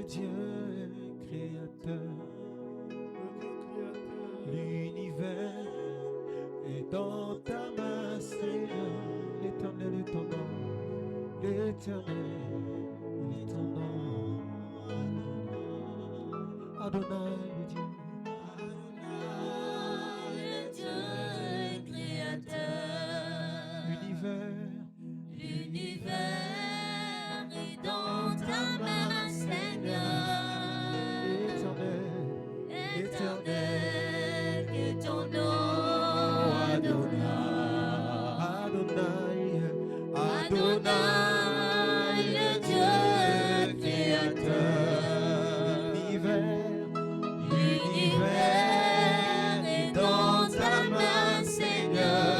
Dieu créateur. L'univers est dans ta main, Seigneur. L'éternel est ton nom. L'éternel est ton nom. Adonai, le Dieu. L'univers est dans ta main, Seigneur. Éternel est ton nom, Adonai, le Dieu créateur. L'univers est dans ta main, Seigneur.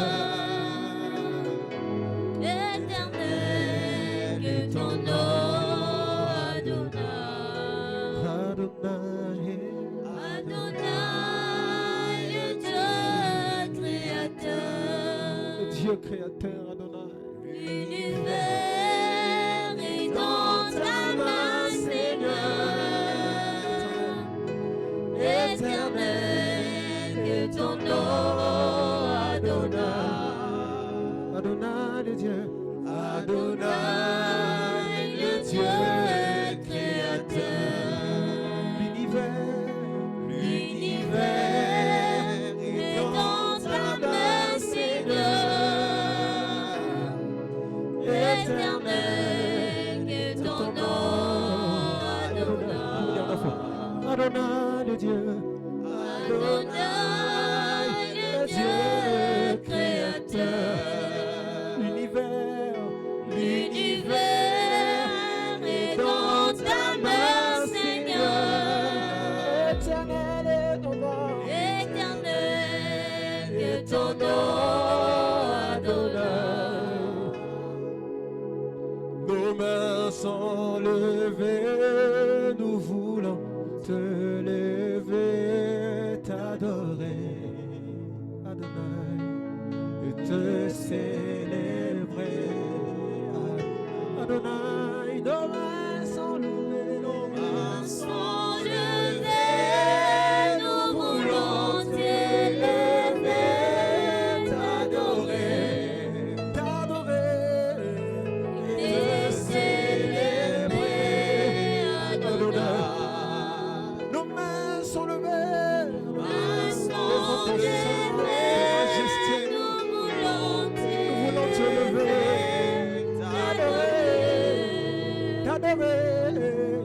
Éternel est ton nom, Adonai, le Dieu créateur. Le Dieu créateur, Adonai. L'univers est dans ta main, Seigneur. Éternel est ton nom, Adonai. Adonai, le Dieu. Adonai, le Dieu créateur. L'univers est dans ta main, Seigneur. Éternel est ton nom, Adonai. Adonai, le Dieu. Adonai, le Dieu créateur. L'univers est dans ta main, Seigneur. Éternel est ton nom. Éternel est ton nom, Adonai. Nos mains sont levées, nous voulons te lever, t'adorer, Adonai, et te célébrer. Adonai, nos mains sont levées, nous voulons t'élever, t'adorer, et te célébrer, Adonai. Nos mains sont levées, Nous voulons te lever, t'adorer,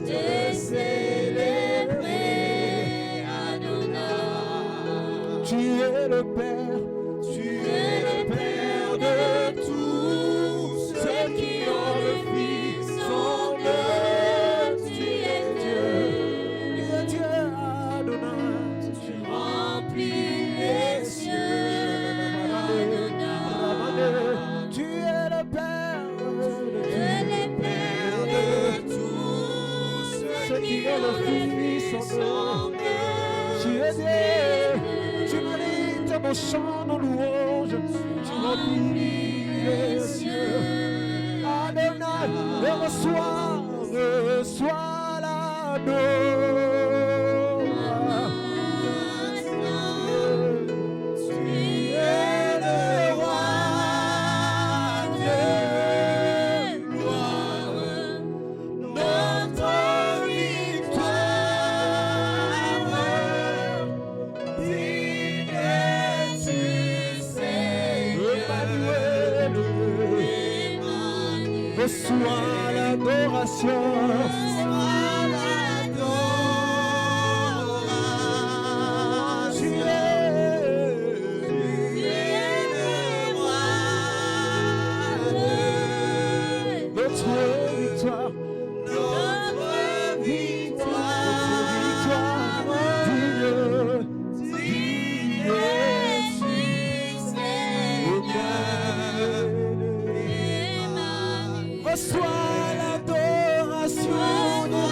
te célébrer, Adonai. tu es le Père, Tu es le Père de tous ceux qui ont le Fils en eux. Tu es Dieu, Adonai. tu remplis les cieux, Adonai. Tu es le Père, Tu es le Père de tous ceux qui ont le Fils en eux. tu es Dieu, tu mérites nos chants, nos louanges, tu remplis les cieux. Adonai, reçois Tu es le roi de gloire, notre victoire. Digne es-tu, Seigneur, Emmanuel. Reçois l'adoration. Reçois l'adoration de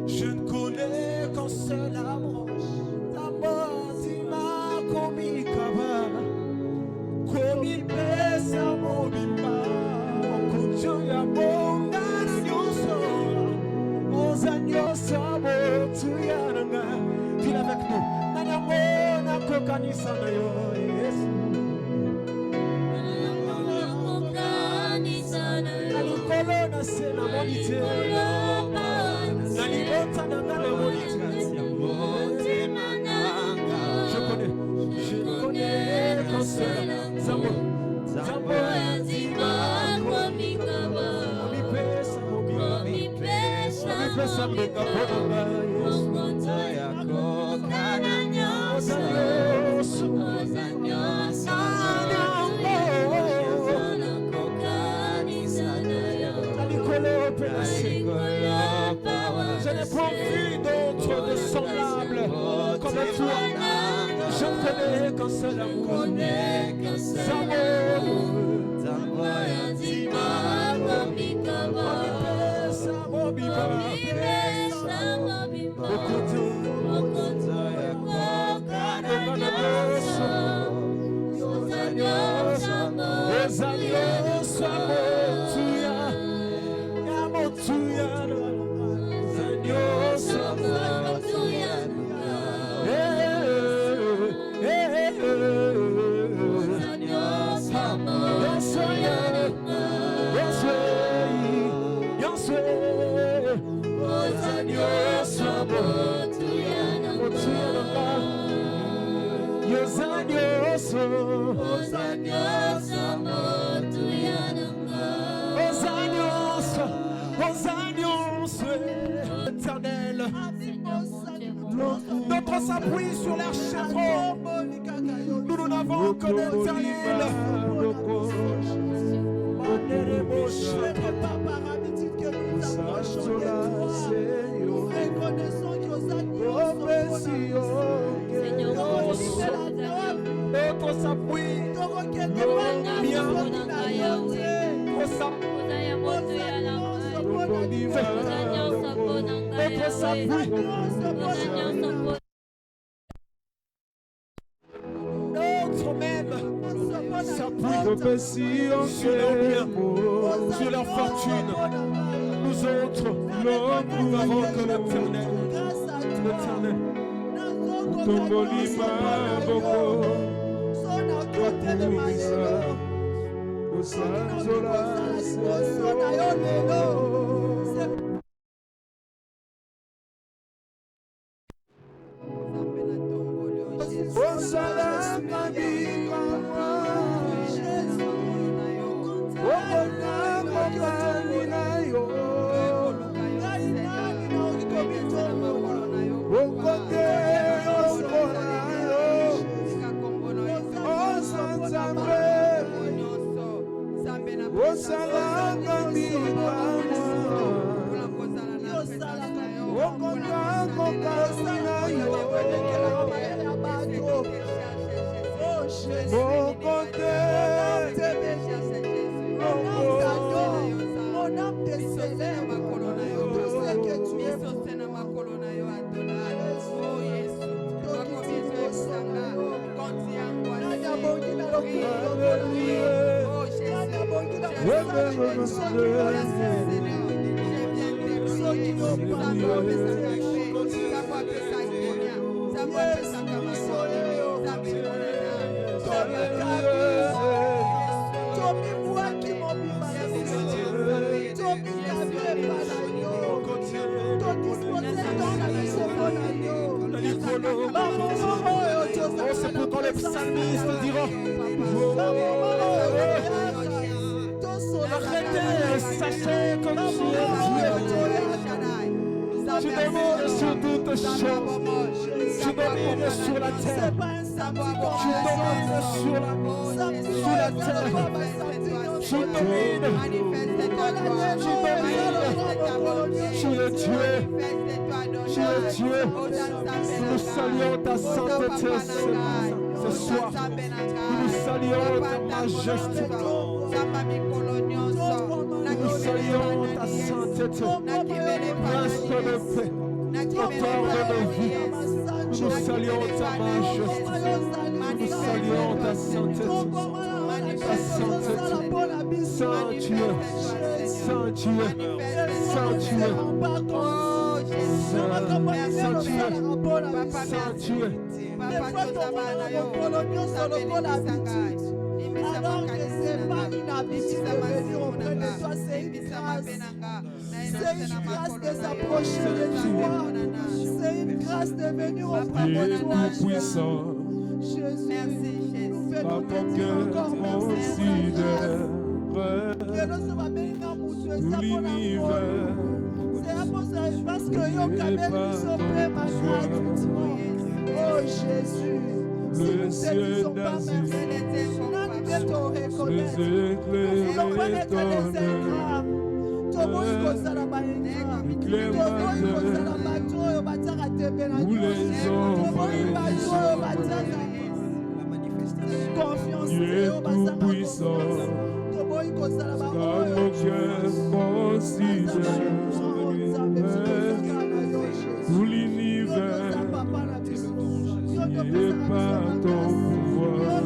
Je ne connais qu'un seul amour. Dis avec nous. Je connais qu'un seul amour. Je n'ai pas vu d'autres de semblables comme toi. Je ne connais qu'un seul amour. Éternel, notre s'appuie sur la chèvre. Nous n'avons que l'Éternel. Notre s'appuie. Notre même s'appuie sur leur bien, sur leur fortune. Nous autres, nous n'avons que l'Éternel. C'est pourquoi les psalmistes diront arrêtez, sachez que tu es Dieu. Tu domines sur toutes choses. Tu domines sur la terre. Tu domines sur la terre. Tu domines. Tu es Dieu. Tu es Dieu. Nous saluons ta sainteté ce soir. Nous saluons ta majesté. Nous saluons ta sainteté. Prince de paix. Auteur de nos vies. Nous saluons ta majesté. Nous saluons ta sainteté. Ta sainteté. Saint tu es. Saint tu es. Saint tu es. Saint tu es. Saint tu es. Alors que c'est pas inhabituel de venir auprès de toi, c'est une grâce. C'est une grâce de s'approcher de toi. C'est une grâce de venir auprès de toi. Puissant, Jésus, nous à faisons ton cœur considère tout l'univers. C'est parce que yo kamel nous oh Jésus, Le ciel d'Asie, les éclairs où les Dieu est tout puissant, car mon cœur considère tout l'univers et par ton pouvoir.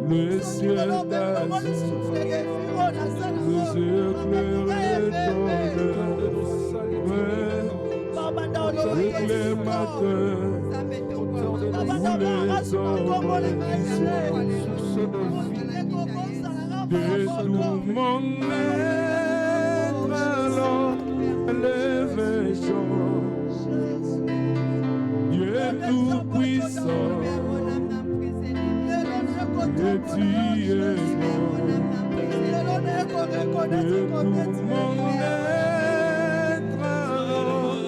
Le ciel d'Asie, les éclairs toutes les matins, de tout mon être, alors l'élévation. Dieu tout puissant, et tu es bon. De tout mon être, alors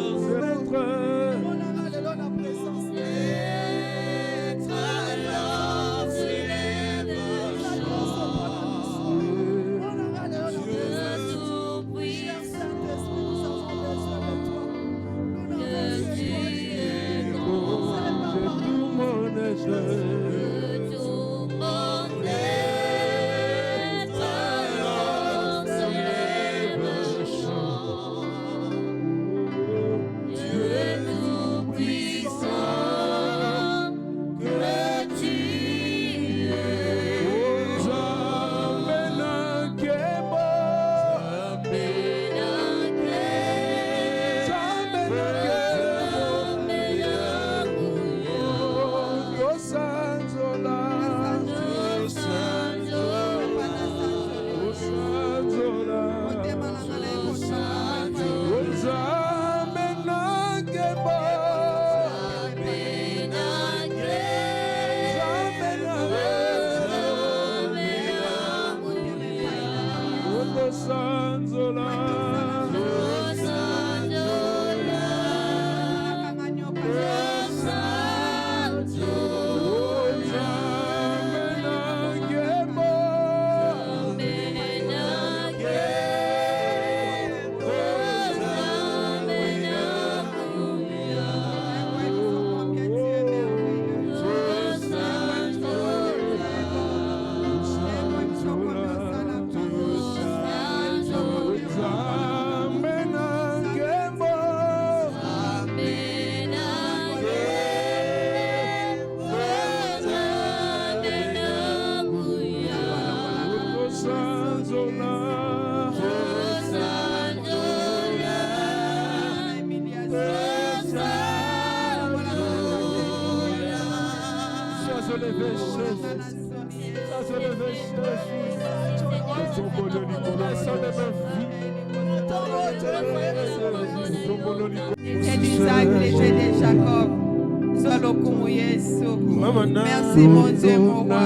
Merci mon Dieu, mon roi.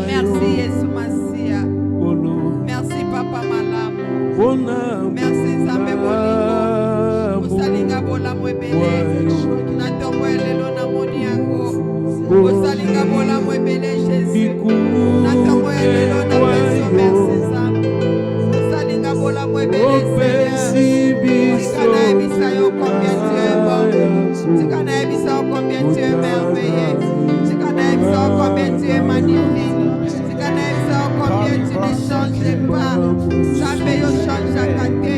Merci Yesu Masia. Merci Papa Malamu. Merci Zambe Bolingo. Osalinga bola mwebele. Natombo elelo na moni yango. Osalinga bola mwebele Jésus. Natombo elelo na peso merci Zambe. Osalinga bola mwebele Seigneur. Sikana ebisa yo combien tu es. Tu connais combien tu es merveilleux. Tu connais combien tu es magnifique. Tu connais combien tu ne changes pas. Jamais tu changes à côté.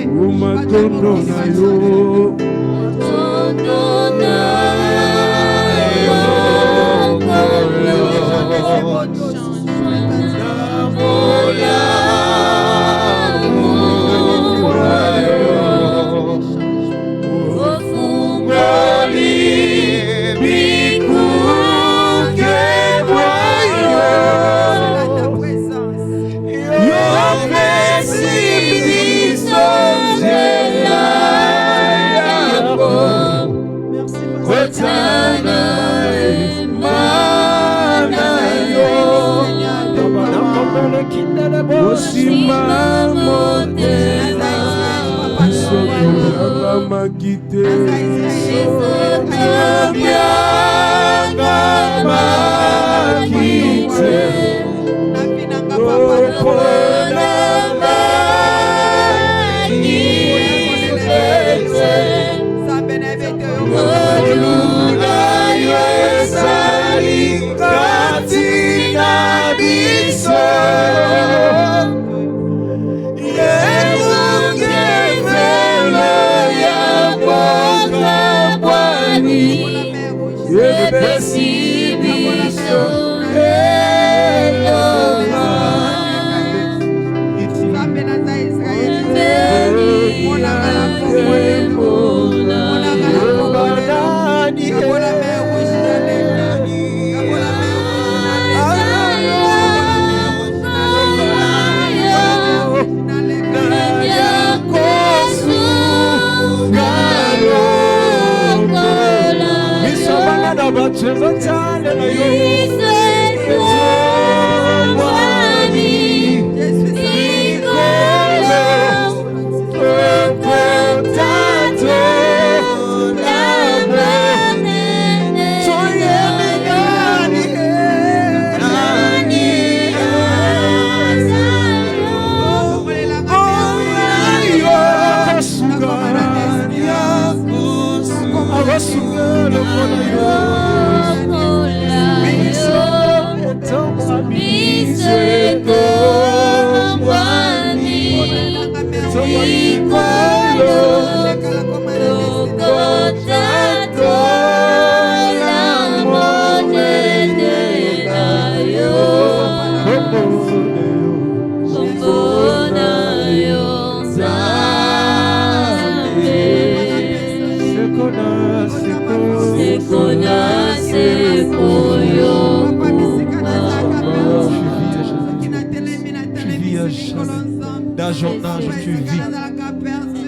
D'âge en âge tu vis,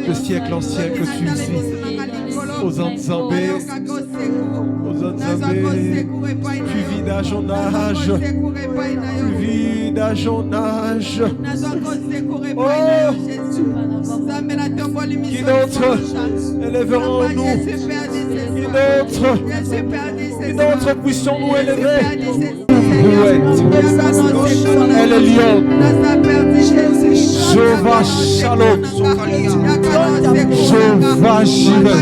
de siècle en siècle tu vis, aux Anzambé, tu vis d'âge en âge, tu vis d'âge en âge. Oh, qui d'autre élèverons nous, qui d'autre puissions-nous élever? Elle est lion. Jéhovah Shalom. Jéhovah Jireh.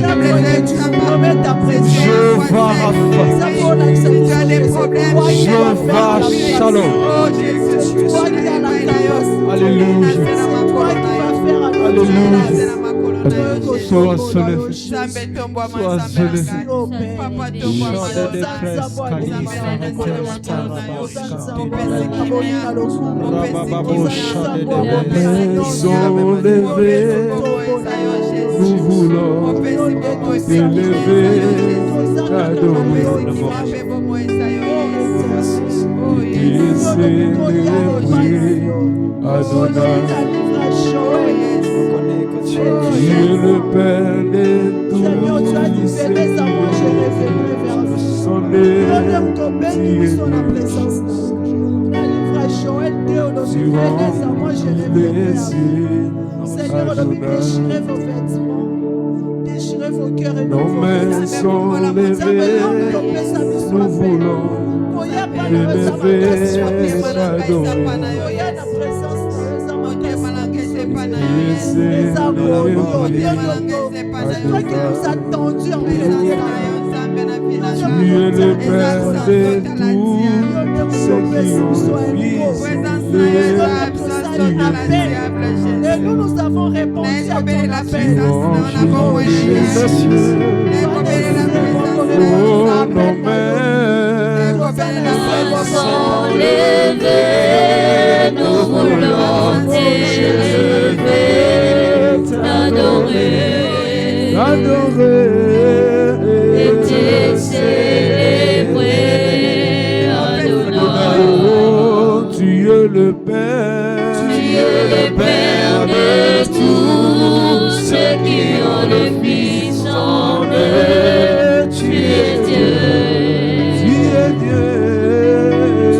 Jéhovah Rapha. Jéhovah Shalom. Alléluia. Alléluia. Sois soleil. Sois soleil. Nous voulons t'élever, t'adorer, Dieu le Père de tous, son déchirez vos cœurs et nos mains sont levées, nous voulons t'élever, t'adorer. Toi qui nous as tendus en présence. es le Père de tous ceux qui ont le Fils. Et nous avons répondu à ton appel. Sans lever, nous voulons t'élever, t'adorer et te célébrer, Adonai. Tu es le Père, Tu es le Père de tous ceux qui ont le Fils en eux. Tu es Dieu.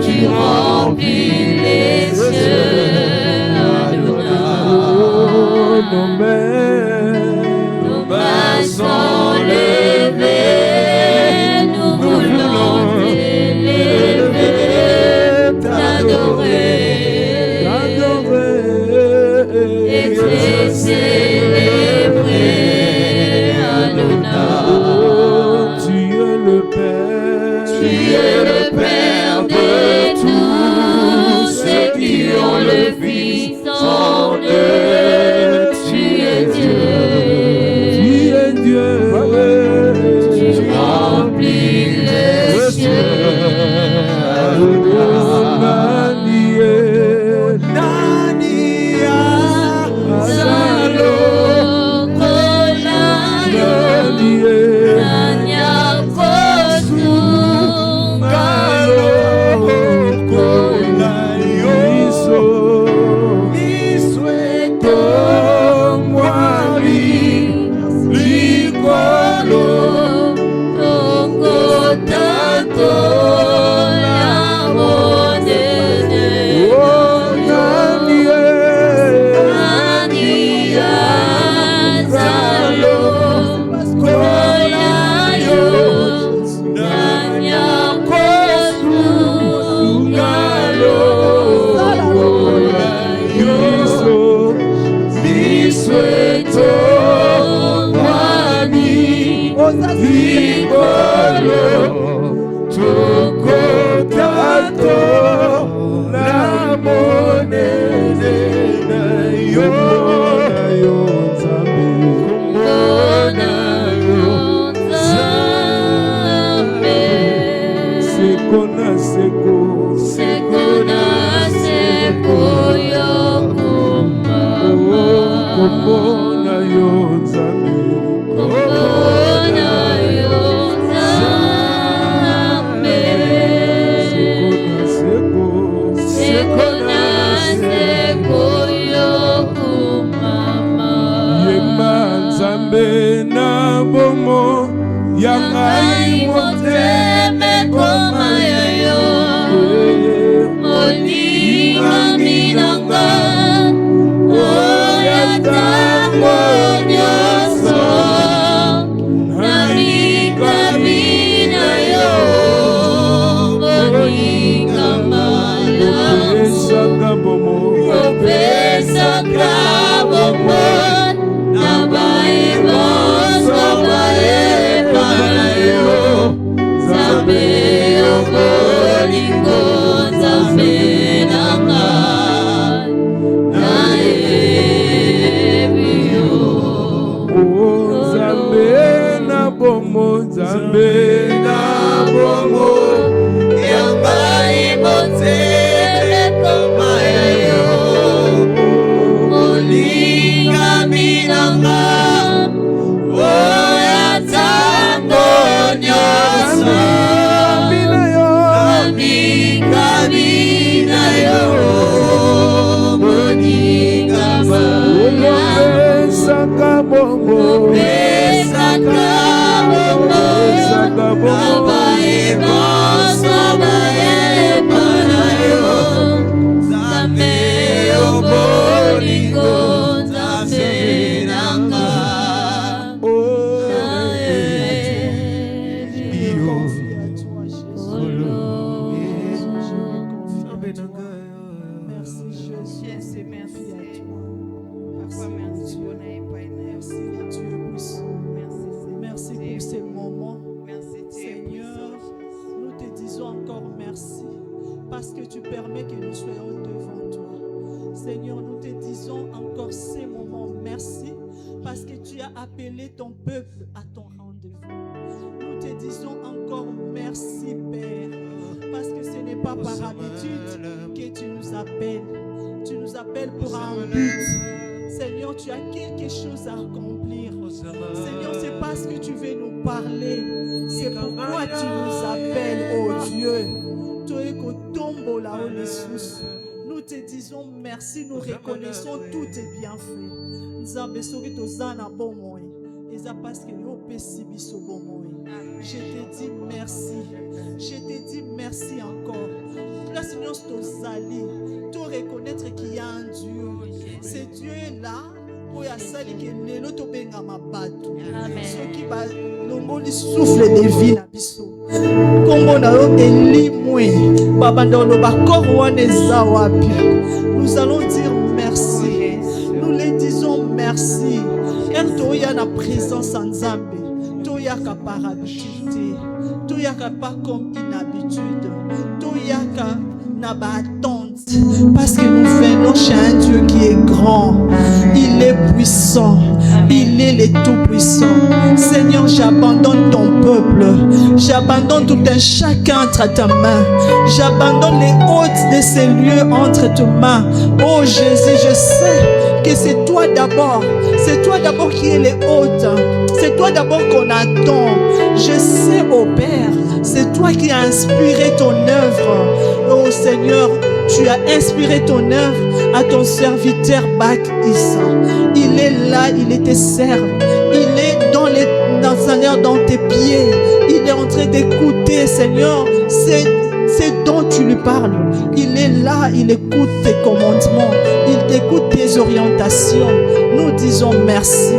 Tu remplis les cieux, Adonai. Nos mains sont levées, nous voulons t'élever, t'adorer et te célébrer, Adonai. tu es le Père, Tu es le Père de tous ceux qui ont le Fils en eux. Tu es Dieu. tu es Dieu. Tu remplis les cieux. Zalo, Kolayo, Nanya, Kosu, Malo, ces moments. Merci, tu es Seigneur, puissant. nous te disons encore merci parce que tu permets que nous soyons devant toi. Seigneur, nous te disons encore ces moments merci parce que tu as appelé ton peuple à ton rendez-vous. Nous te disons encore merci, Père, parce que ce n'est pas par habitude que tu nous appelles. Tu nous appelles pour un but. Seigneur, tu as quelque chose à accomplir. Seigneur, c'est parce que tu veux nous parler. C'est pourquoi tu nous appelles, oh Dieu. Nous te disons merci, nous reconnaissons tous tes bienfaits. Je te dis merci. Je te dis merci encore. Là, Seigneur, tu reconnaître qu'il y a un Dieu. Ce Dieu est là. Ceux qui va souffle de vie na biso. Kombo na yo elimwe. Baba ndolo bakoro wana eza wapi. Nous allons dire merci. Nous les disons merci. Toya na présence en Nzambe. Toyaka par habitude. Toyaka pas comme inhabitude. Toyaka na ba attente. Parce que nous venons chez un Dieu qui est grand. Il est puissant. Il est le tout-puissant. Seigneur, j'abandonne ton peuple. J'abandonne tout un chacun entre ta main. J'abandonne les hôtes de ces lieux entre tes mains. Oh Jésus, je sais que c'est toi d'abord. C'est toi d'abord qui es les hôtes. C'est toi d'abord qu'on attend. Je sais, oh Père, c'est toi qui as inspiré ton œuvre. Oh Seigneur, tu as inspiré ton œuvre à ton serviteur Bach Issa. Il est là, il te sert. Il est dans tes pieds. Il est en train d'écouter, Seigneur. C'est dont tu lui parles. Il est là, il écoute tes commandements. Il écoute tes orientations. Nous disons merci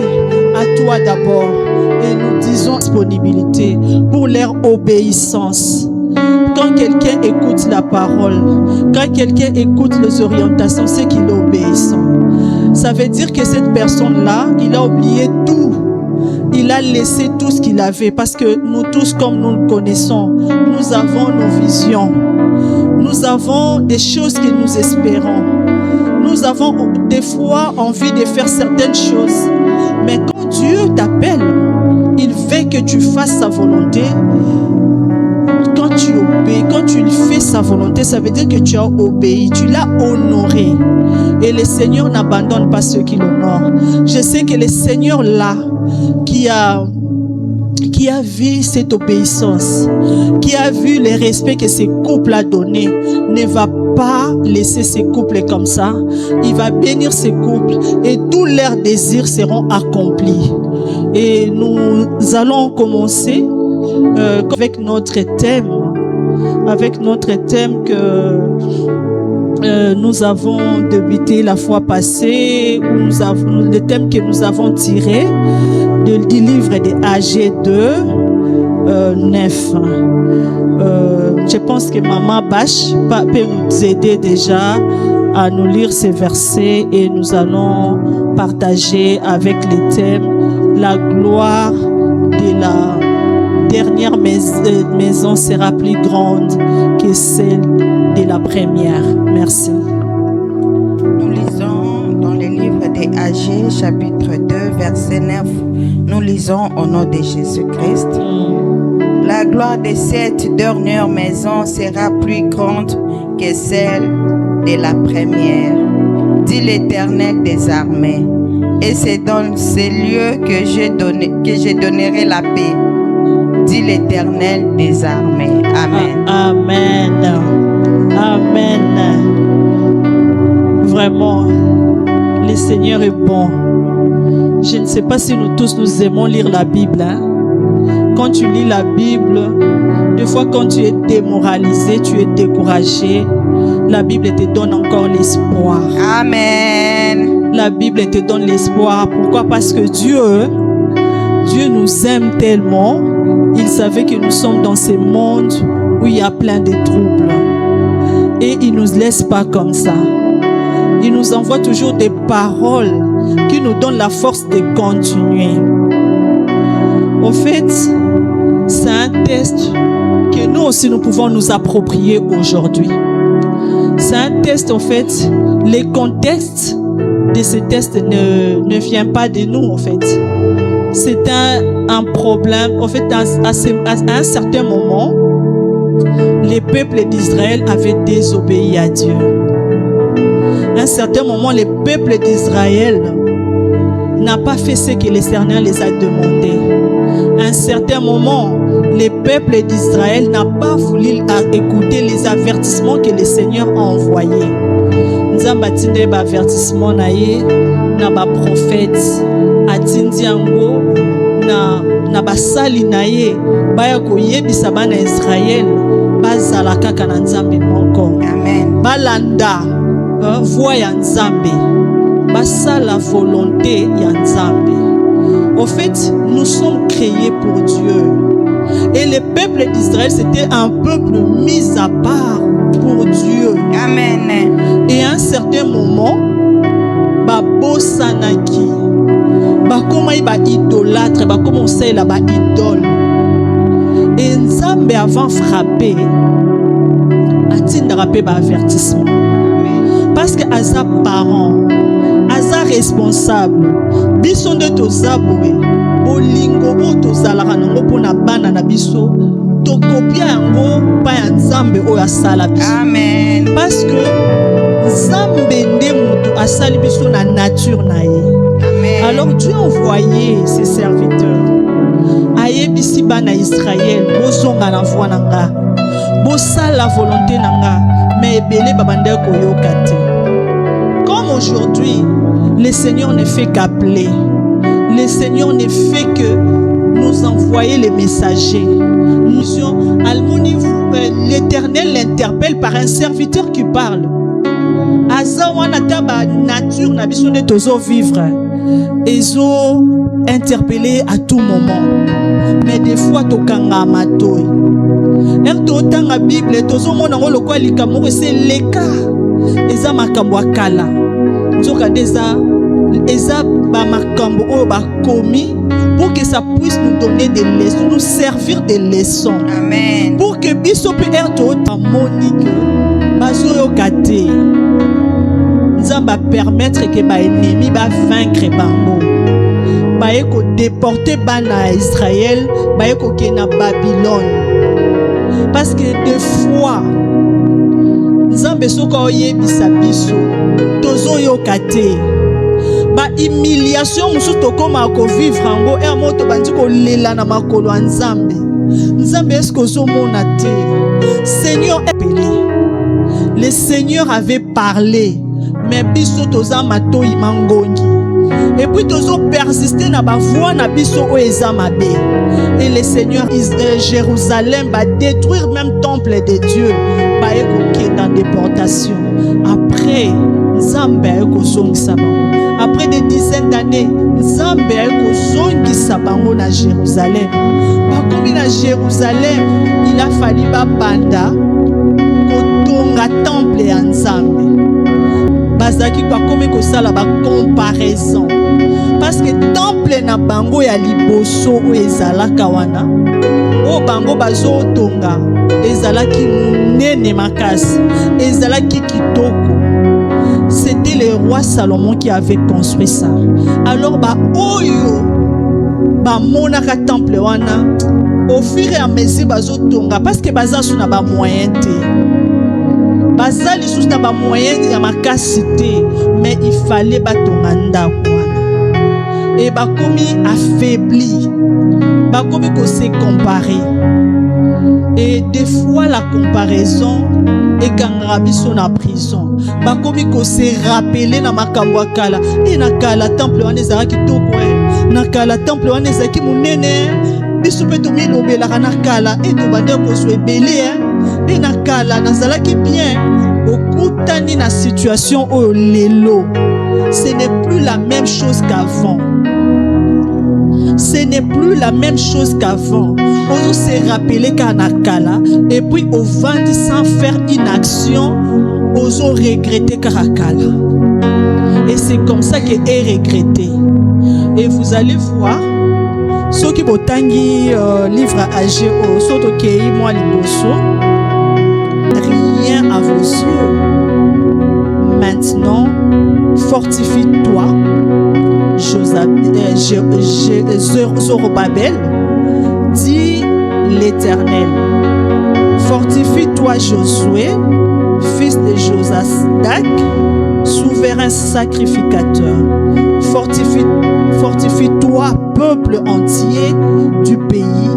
à toi d'abord. Et nous disons disponibilité pour leur obéissance. Quand quelqu'un écoute la parole, quand quelqu'un écoute les orientations, c'est qu'il est obéissant. Ça veut dire que cette personne-là, il a oublié tout. Il a laissé tout ce qu'il avait. Parce que nous tous, comme nous le connaissons, nous avons nos visions. Nous avons des choses que nous espérons. Nous avons des fois envie de faire certaines choses. Mais quand Dieu t'appelle, il veut que tu fasses sa volonté. Quand tu obéis, quand tu fais sa volonté, ça veut dire que tu as obéi, tu l'as honoré. Et le Seigneur n'abandonne pas ceux qui l'honorent. Je sais que le Seigneur là, qui a vu cette obéissance, qui a vu le respect que ce couple a donné, ne va pas laisser ces couples comme ça. Il va bénir ces couples et tous leurs désirs seront accomplis. Et nous allons commencer avec notre thème. Avec notre thème que nous avons débuté la fois passée, le thème que nous avons tiré du livre de AG 2, 9. Je pense que Maman Bach peut nous aider déjà à nous lire ces versets et nous allons partager avec les thèmes la gloire de la dernière maison sera plus grande que celle de la première. Merci. Nous lisons dans le livre des AG, chapitre 2, verset 9. Nous lisons au nom de Jésus-Christ. La gloire de cette dernière maison sera plus grande que celle de la première, dit l'Éternel des armées. Et c'est dans ces lieux que je donnerai la paix, dit l'Éternel des armées. Amen. Amen. Amen. Vraiment, le Seigneur est bon. Je ne sais pas si nous tous nous aimons lire la Bible. Quand tu lis la Bible, des fois quand tu es démoralisé, tu es découragé, la Bible te donne encore l'espoir. Amen. La Bible te donne l'espoir. Pourquoi? Parce que Dieu nous aime tellement. Il savait que nous sommes dans ce monde où il y a plein de troubles. Et il ne nous laisse pas comme ça. Il nous envoie toujours des paroles qui nous donnent la force de continuer. En fait, c'est un test que nous aussi nous pouvons nous approprier aujourd'hui. C'est un test, en fait, les contextes de ce test ne viennent pas de nous, en fait. C'est un problème, en fait, à un certain moment, les peuples d'Israël avaient désobéi à Dieu. À un certain moment, les peuples d'Israël n'ont pas fait ce que l'Éternel les a demandé. À un certain moment, les peuples d'Israël n'ont pas voulu écouter les avertissements que le Seigneur a envoyés. Nous avons bâti un avertissement na ba prophète atindiango na basali naye baya koyebisa bana Israël bazala kaka na Nzambe moko. Amen. Balanda voix ya Nzambe, basala volonté ya Nzambe. En fait, nous sommes créés pour Dieu. Et le peuple d'Israël, c'était un peuple mis à part pour Dieu. Amen. Et à un certain moment, babosanaki, bakoma ba idolâtre, bakomença la ba idole. Et Nzambe avant frapper, atindra pe ba avertissement. Parce que aza parent, aza responsable, biso nde tozaboe, bolingo bo tozalaka nango mpona bana na biso, tokopia yango pa ya Nzambe oyo asala biso. Amen. Parce que Nzambe nde mutu asali biso na nature na ye. Amen. Alors Dieu envoyait ses serviteurs. Ayebisi bana Israël, bozonga na voix na nga, bosala la volonté na nga, mais ebele babande koyoka te. Comme aujourd'hui, le Seigneur ne fait qu'appeler. Le Seigneur ne fait que nous envoyer les messagers. L'Éternel l'interpelle par un serviteur qui parle. Azawana taba nature na biso de tozo vivre. Ils ont interpellé à tout moment. Mais des fois tokanga matoi. Dans la Bible, tozo mona ngolo kwa likamoko c'est leka. Eza makambo akala. Nzoka deza eza ba makambo oyo ba komi pour que ça puisse nous donner des leçons, nous servir des leçons. Amen. Pour que biso pe erto monique bazo yo kate. Nzamba permettre que ba ennemi ba vaincre bango. Ba eko déporter bana Israël, ba eko ke na Babylone. Parce que des fois Nzambe soka oyebisa biso tozo yo kate. Ba humiliation musu tokoma ko vivre ngo e moto bandi ko lela na makolo ya Nzambe. Nzambe esko zo mona te. Seigneur appelé. Le Seigneur avait parlé, mais biso toza matoi mangongi. Et puis tozo persister na ba voix na biso o ezamabe. Et le Seigneur Jérusalem va détruire même temple de Dieu. Ba eko dans déportation. Après Nzambe eko zongisa bango. Après des dizaines d'années, Nzambe eko zongisa bango na Jérusalem. Bakomi na Jérusalem, il a fallu ba banda kotonga temple ya Nzambe. Bazaki bakomi kosala ba comparaison. Parce que temple na bango ya liboso o ezalaka wana, o bango bazo tonga ezalaki munene makasi, ezalaki kitoko. C'était le roi Salomon qui avait construit ça. Alors ba oyo ba monaka temple wana au fur et à mesure bazo tonga parce que baza suna ba moyen te. Baza lisusu na ba moyen ya makasi te, mais il fallait batonga ndako wana. Et bakomi affaibli. Bakomi ko se comparer. Et des fois la comparaison et quand biso na prison bakomi ko se rappeler na makambo akala et na kala temple wana ezalaki kitoko na kala temple wana ezalaki munene biso pe tomi lobela na kala et to bande ko so ebele et na kala nazalaki bien okutani na situation o lelo. Ce n'est plus la même chose qu'avant. Ce n'est plus la même chose qu'avant. On se rappeler Kanakala et puis au vent sans faire une action, on se regretter Karakala. Et c'est comme ça qu'il est regretté. Et vous allez voir, Ceux qui botangi livre AG au Sotokei moi liboso, rien à vos yeux. Maintenant, fortifie-toi, Zorobabel, dit l'Éternel. Fortifie-toi, Josué, fils de Josadak, souverain sacrificateur. Fortifie-toi, peuple entier du pays,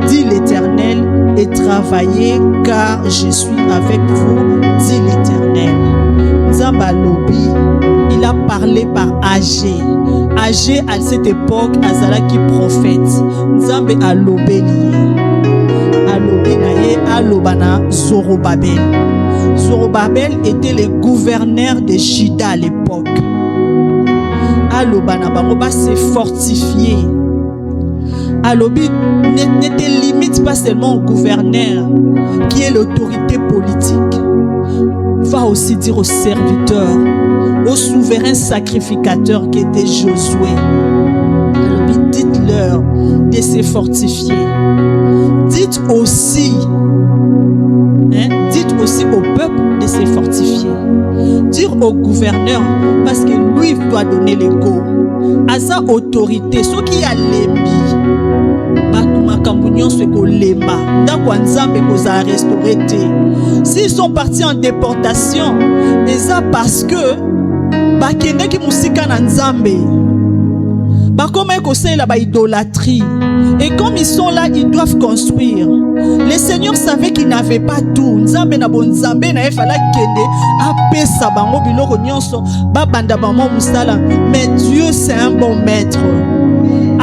dit l'Éternel, et travaillez, car je suis avec vous, dit l'Éternel. Nzamba Lobi, il a parlé par Agé. Agé, à cette époque, Azalaki prophète. Nzambe Alobeli. Alobenaye, Alobana, Zorobabel. Zorobabel était le gouverneur de Juda à l'époque. Alobana Baroba s'est fortifié. Alobi ne te limite pas seulement au gouverneur qui est l'autorité politique. Va aussi dire aux serviteurs, aux souverains sacrificateurs qui étaient Josué. Alobi, dites-leur de se fortifier. Dites aussi au peuple de se fortifier. Dire au gouverneur, parce que lui doit donner le go. À sa autorité, ceux qui a l'émi, s'ils sont partis en déportation, et ça parce que bakende ki musika na nzambe. Comme la idolâtrie. Et comme ils sont là, ils doivent construire. Les seigneurs savaient qu'ils n'avaient pas tout. Nzambe na bon nzambe na efala kende apesa bango biloko nyonso babanda bango musala. Mais Dieu c'est un bon maître.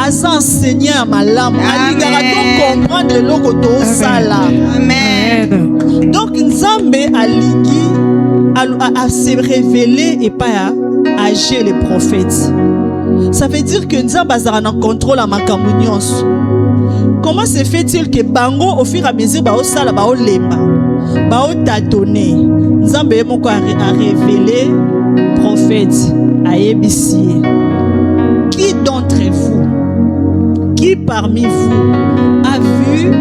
Asa enseigner à malam. Aligara donc comprendre loko to sala. Amen. Donc nzambe aligi a se révéler et pas à agir les prophètes. Ça veut dire que Nzamba Zarana contrôle la makamunions. Comment se fait-il que Bango, au fur et à mesure, bao sala, bao lema, bao tâtonner, Nzamba Moko a révélé prophète à Ebissi. Qui d'entre vous, qui parmi vous a vu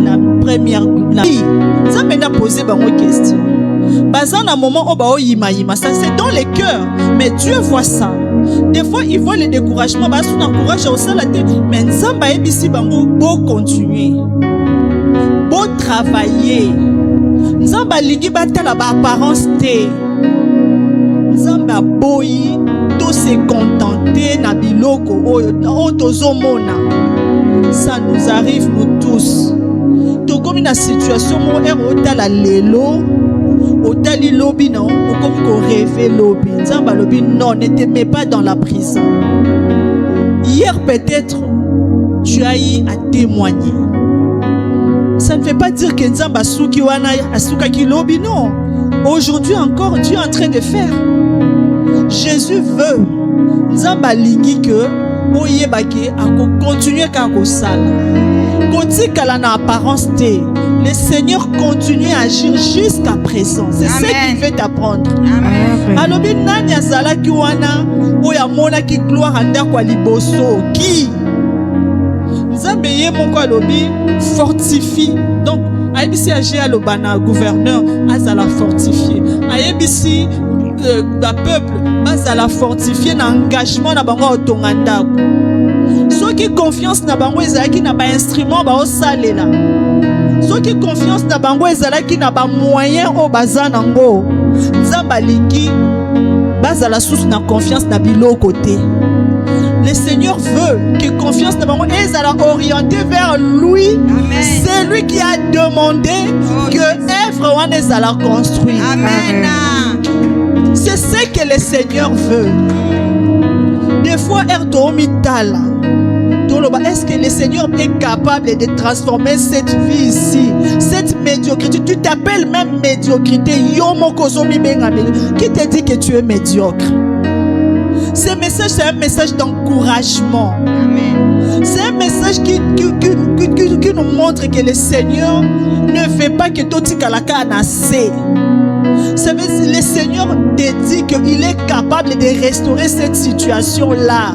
la première vie? Nzamba n'a posé bango question. Bazan à un moment où bao yima, ça c'est dans les cœurs, mais Dieu voit ça. Des fois, ils voient le découragement, bah, on encourage au salaté, mais Nzamba ebisi bango beau continuer, beau travailler. Nzamba ligi batala ba apparence te. Nzamba boyi to se contenter na biloko o tozomona. Ça nous arrive nous tous. To comme une situation mo erota lelo. Otali lobi non, ou comme qu'on rêvait lobi. Nzamba lobi non, ne te mets pas dans la prison. Hier peut-être, tu as eu à témoigner. Ça ne veut pas dire que Nzamba souki wana asuka ki lobi non. Aujourd'hui encore, Dieu est en train de faire. Jésus veut Nzamba lingi que oyebake ako continuer kako sala. Koti kala na apparence te. Le Seigneur continue à agir jusqu'à présent. C'est ce qu'il veut t'apprendre. Alobi nani azala ki wana oya mona ki gloire anda kwa liboso ki Nzambe ye moko alobi fortifie. Donc ayebisi agi alobana gouverneur azala fortifié. Ayebisi da peuple azala fortifié na engagement na bango otonganda. Ceux qui confiance na bango ezalaki na ba instrument ba osalela. Ceux qui confiance na bango ezalaki na ba moyen o bazanango. Nzamba lingi bazala sous na confiance na biloko côté. Le Seigneur veut que confiance na bango ezala orienté vers lui. C'est lui qui a demandé que œuvre wana ezala construit. Amen. C'est ce que le Seigneur veut. Des fois erdomitala. Est-ce que le Seigneur est capable de transformer cette vie ici, cette médiocrité? Tu t'appelles même médiocrité. Qui te dit que tu es médiocre? Ce message, c'est un message d'encouragement. C'est un message qui nous montre que le Seigneur ne fait pas que tout kalaka anassé. Ça veut dire que le Seigneur te dit qu'il est capable de restaurer cette situation-là.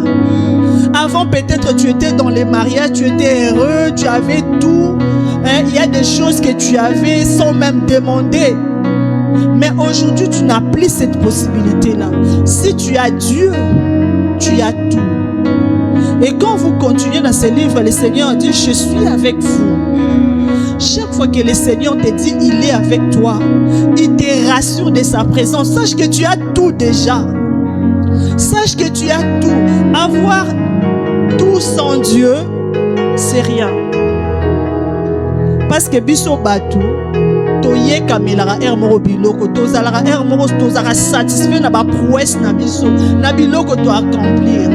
Avant, peut-être, tu étais dans les mariages, tu étais heureux, tu avais tout. Hein? Il y a des choses que tu avais sans même demander. Mais aujourd'hui, tu n'as plus cette possibilité-là. Si tu as Dieu, tu as tout. Et quand vous continuez dans ce livre, le Seigneur dit, je suis avec vous. Chaque fois que le Seigneur te dit, il est avec toi, il te rassure de sa présence. Sache que tu as tout déjà. Sache que tu as tout. Avoir tout sans Dieu, c'est rien. Parce que biso batu, toye kamelara ermoro biloko, tozalara ermoro, tozara satisfait na ba prouesse na biso, na biloko to accomplir.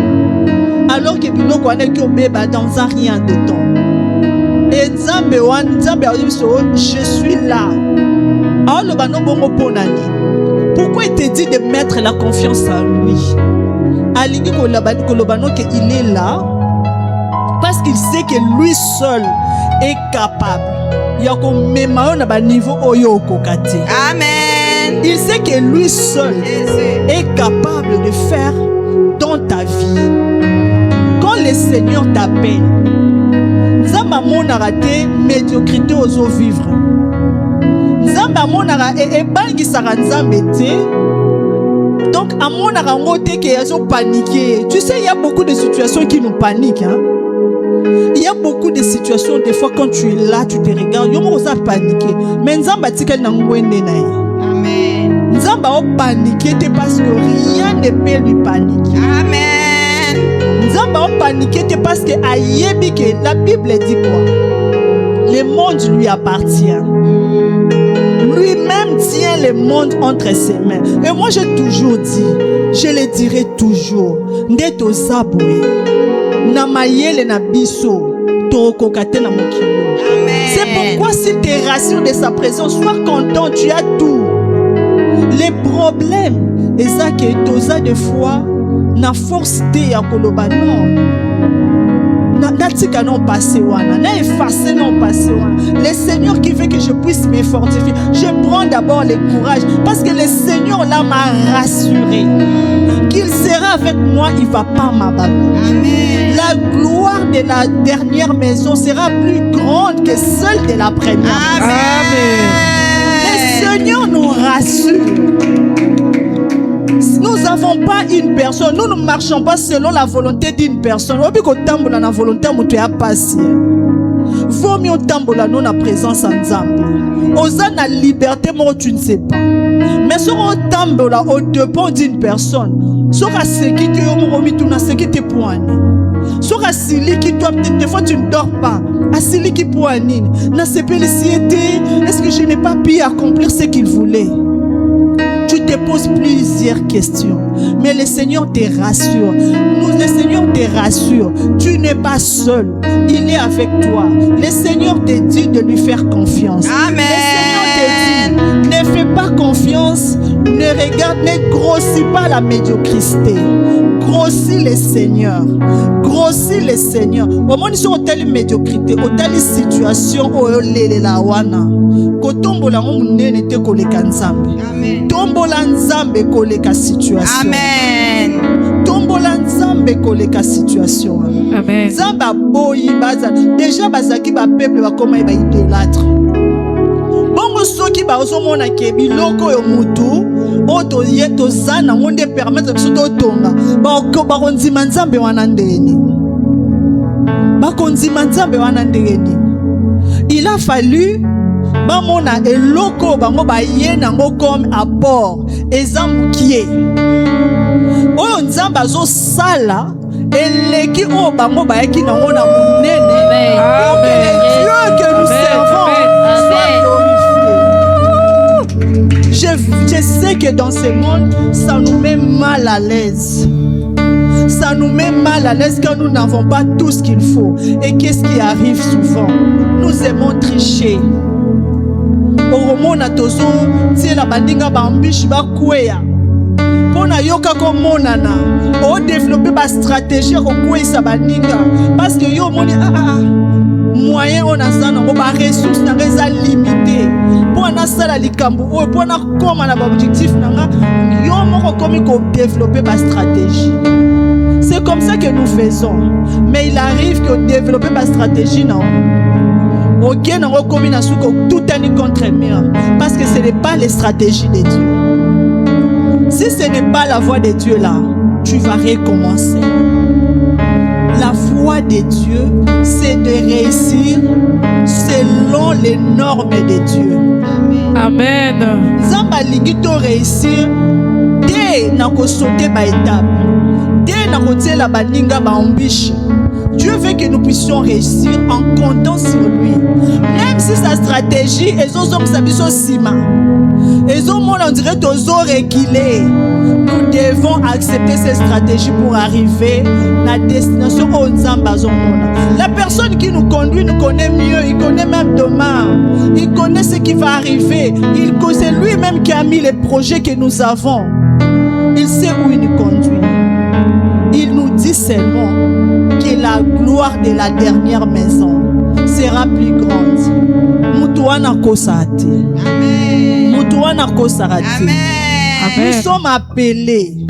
Alors que biloko ane ki obeba dans un rien de temps. Et Nzambe wan, Nzambe a dit, je suis là. Alors le bano bongo ponani. Pourquoi il te dit de mettre la confiance en lui? Alingi kolobano que il est là parce qu'il sait que lui seul est capable. Yako memao na ba niveau oyo kokati. Amen. Il sait que lui seul est capable de faire dans ta vie. Quand le Seigneur t'appelle, Nzamba monara te médiocrité ozo vivre. Nzamba monara e bangi sara Nzambe te. Donc à monara ngote ke yazo paniquer. Tu sais, il y a beaucoup de situations qui nous paniquent, hein. Il y a beaucoup de situations, des fois quand tu es là, tu te regardes, yomo oza paniquer. Mais Nzamba tikali na ngwende na ye. Amen. Nzamba o paniquer te parce que rien ne peut lui paniquer. Amen. Nzamba o paniquer te parce que ayebi que la Bible dit quoi? Le monde lui appartient. Lui-même tient le monde entre ses mains. Et moi j'ai toujours dit, je le dirai toujours, ndeto zaboué, na mayele na biso, torokokate na mokilo. C'est pourquoi s'il te rassure de sa présence, sois content, tu as tout. Les problèmes, et ça que toza de foi, na force te ya koloba non. Non passé wana, na effacé non passé wana. Le Seigneur qui veut que je puisse me fortifier. Je prends d'abord le courage parce que le Seigneur là m'a rassuré qu'il sera avec moi, il va pas m'abandonner. La gloire de la dernière maison sera plus grande que celle de la première. Amen. Le Seigneur nous rassure. Nous n'avons pas une personne, nous ne marchons pas selon la volonté d'une personne. La volonté vaut mieux tambola non la présence en Nzambe. Osa na liberté, moi tu ne sais pas. Mais sur au tambola au dépend d'une personne. Sur à ce qui te yomomi tu n'as ce qui te poigne. Sur à celui qui toi peut-être des fois tu ne dors pas. À celui qui poigne. Na ce est-ce que je n'ai pas pu accomplir ce qu'il voulait? Tu te poses plusieurs questions, mais le Seigneur te rassure. Le Seigneur te rassure. Tu n'es pas seul. Il est avec toi. Le Seigneur te dit de lui faire confiance. Amen. Le Seigneur te dit, ne fais pas confiance. Ne regarde, ne grossis pas la médiocrité. Grossis le Seigneur. Grossis le Seigneur. Au moins, sur telle médiocrité, telle situation, la wana. Kotombola munene te koleka Nzambe. Amen. Tombola Nzambe koleka situation. Amen. Tombola Nzambe koleka situation. Amen. Nzamba boyi baza. Déjà bazaki ba peuple ba koma ba idolâtre. Bongo soki ba ozomona ke biloko yo mutu oto yeto zana monde permettre biso to tonga. Ba konzima Nzambe wana ndeni. Ba konzima Nzambe wana ndeni. Il a fallu bamona eloko bango baye nango comme apport ezamukie oyo Nzambe azosala eleki oyo bango bayaki nango na monene. Dieu que nous servons soit glorifié. Je sais que dans ce monde ça nous met mal à l'aise. Ça nous met mal à l'aise quand nous n'avons pas tout ce qu'il faut. Et qu'est-ce qui arrive souvent? Nous aimons tricher. Oromona tozo tiela bandinga bambishi bakweya pona yoka ko monana o développer ba stratégie ko kwesa bandinga parce que yo moni moyen on a ça non ba ressources na reza limité pona sala likambu o pona koma na ba objectif nanga yo moko komi ko développer ba stratégie. C'est comme ça que nous faisons. Mais il arrive que développer ma stratégie, non. Ok, non, comme il a tout est contre moi. Parce que ce n'est pas les stratégies de Dieu. Si ce n'est pas la voie de Dieu là, tu vas recommencer. La voie de Dieu, c'est de réussir selon les normes de Dieu. Amen. Zamba lingito réussir dès na ko sauter ba étape. Dès na ko tela ba ninga ba ambition. Dieu veut que nous puissions réussir en comptant sur lui. Même si sa stratégie est aux hommes sabiso sima. Et au monde on dirait tozo reculer. Nous devons accepter ces stratégies pour arriver à la destination où nous sommes. La personne qui nous conduit nous connaît mieux, il connaît même demain, il connaît ce qui va arriver, c'est lui-même qui a mis les projets que nous avons. Il sait où il nous conduit. Il nous dit seulement que la gloire de la dernière maison sera plus grande. Mutuana kosati. Amen. Mutuana kosarati. Amen. Nous sommes appelés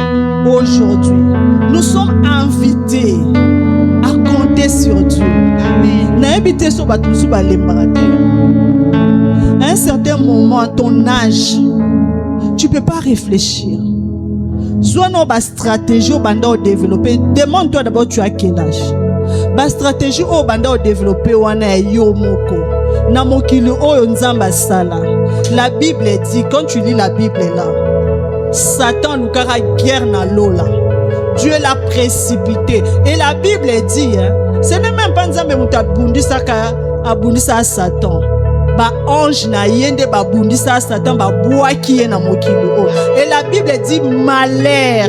aujourd'hui. Nous sommes invités à compter sur Dieu. Amen. À un certain moment, à ton âge, tu ne peux pas réfléchir. Soit non, la stratégie au banda développer. Demande-toi d'abord, tu as quel âge? La stratégie au banda développer, wana yo moko. Na mokili oyo nzamba sala. La Bible dit, quand tu lis la Bible là, Satan nous kara guerre na lola. Dieu l'a précipité. Et la Bible dit, hein, ce n'est même pas nzambe muta bundisa ka abundisa Satan. Ba ange na yende ba bundisa Satan ba boaki ye na mokili o. Et la Bible dit malheur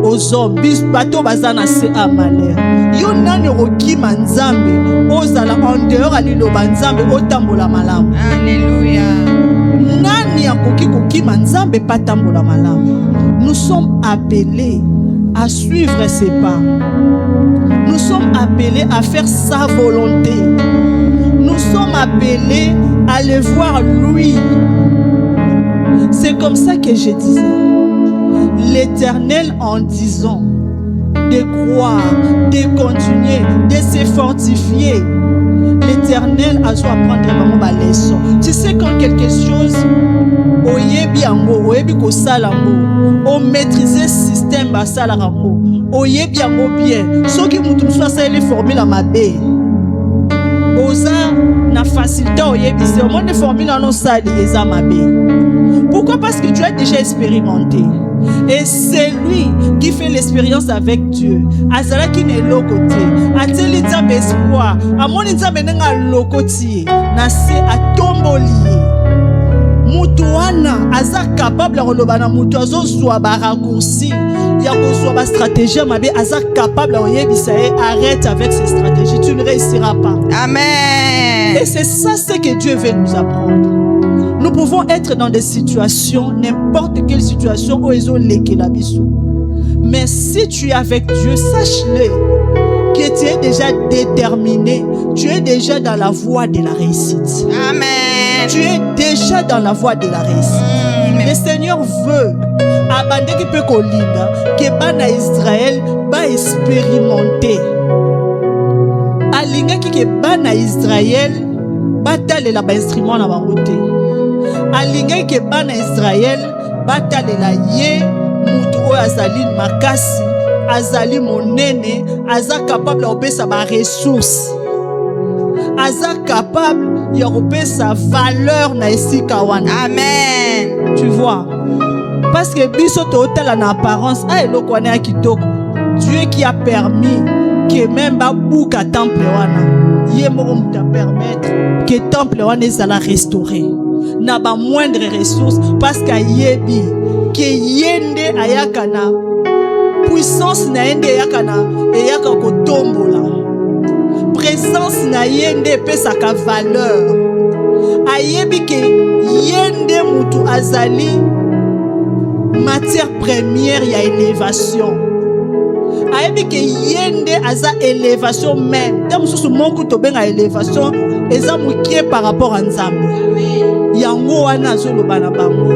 aux hommes. Bis bato bazana se a malheur. Yo nani roki manzambe ozala en dehors ali lo banzambe otambola malamu. Alléluia. Nani akoki koki manzambe patambola malamu. Nous sommes appelés à suivre ses pas. Nous sommes appelés à faire sa volonté. Nous sommes appelés à le voir lui. C'est comme ça que je disais. L'Éternel en disant de croire, de continuer, de se fortifier. L'Éternel a dû apprendre vraiment ma leçon. Tu sais quand quelque chose oyebi yango, oyebi ko salango, o maîtriser système ba salarango, oyebi yango bien. Soki mutu musuasa ele formule mabe. Oza na facilité oyebi c'est au moins de formule non sali eza mabe. Pourquoi? Parce que tu as déjà expérimenté. Et c'est lui qui fait l'expérience avec Dieu. Azala qui n'est locoté. Ateli nzambe espoir. Amoni nzambe nenga lokoti. Nase atombolié. Mutuana aza capable de relobana mutu azo soit ba raccourci. Ya ko soit ba stratégie mabe aza capable de yebisa arrête avec ces stratégies. Tu ne réussiras pas. Amen. Et c'est ça ce que Dieu veut nous apprendre. Nous pouvons être dans des situations, n'importe quelle situation, où ils ont légué la bisou. Mais si tu es avec Dieu, sache-le que tu es déjà déterminé, tu es déjà dans la voie de la réussite. Amen. Tu es déjà dans la voie de la réussite. Le Seigneur veut abandonner qui peut colinga, que bana Israël va expérimenter. Alinga qui que bana Israël batale la ba instrument na ba route. Alinga ke bana Israël batalela ye mutu oyo azali makasi azali monene aza capable ya kopesa ba ressources aza capable ya kopesa valeur na esika wana. Amen. Tu vois, parce que biso totala na apparence a eloko wana ya kitoko. Dieu qui a permis que même ba buka temple wana ye moko mutu permettre que temple wana ezala restauré. Na ba moindre ressource parce qu'ayebi que yende ayaka na puissance na yende ayaka na eyaka kotombola présence na yende pesa ka valeur ayebi que yende mutu azali matière première ya élévation ayebi que yende aza élévation même dans mususu monku to benga élévation eza mukie par rapport à nzambe. Yango wana zolo bana bango.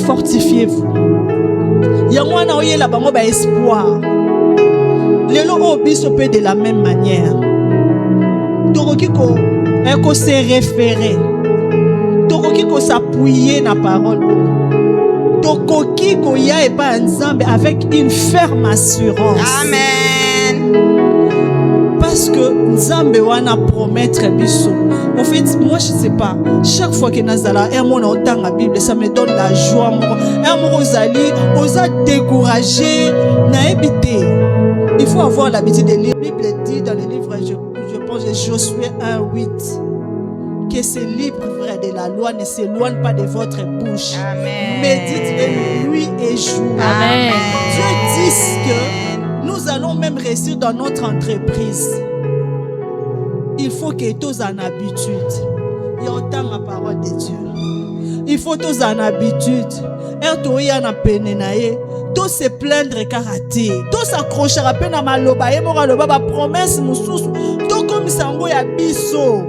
Fortifiez-vous. Yangwana oyela bango ba espoir. Lelo obiso peut de la même manière. Toroki ko se référer. Toroki ko s'appuyer na parole. Tokoki ko ya et pas ensemble avec une ferme assurance. Amen. Parce que Nzambe wana promettre biso. En fait, moi je sais pas. Chaque fois que nazala mon autant la Bible, ça me donne la joie. Mon ozali, osa décourager, na éviter. Il faut avoir l'habitude de lire. La Bible dit dans le livre, je pense, de Josué 1:8, que ce livre vrai de la loi ne s'éloigne pas de votre bouche. Amen. Méditez nuit et jour. Amen. Dieu dit que nous allons même réussir dans notre entreprise. Il faut que tous en habitude. Il y a autant la parole de Dieu. Il faut tous en habitude. Et en peine tous se plaindre karaté. Tous s'accrocher à peine à maloba. Et moraloba ba promesse mususu. Tout comme sango ya biso.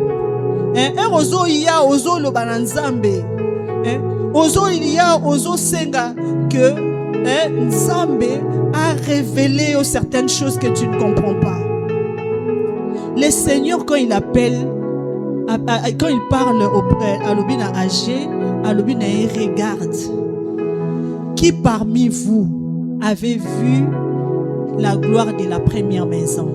Ozo ya ozo lo bananzambe. Ozo ya ozo senga que Nzambe a révélé certaines choses que tu ne comprends pas. Le Seigneur, quand il appelle, quand il parle à l'obina âgé, à l'obina il regarde. Qui parmi vous avait vu la gloire de la première maison?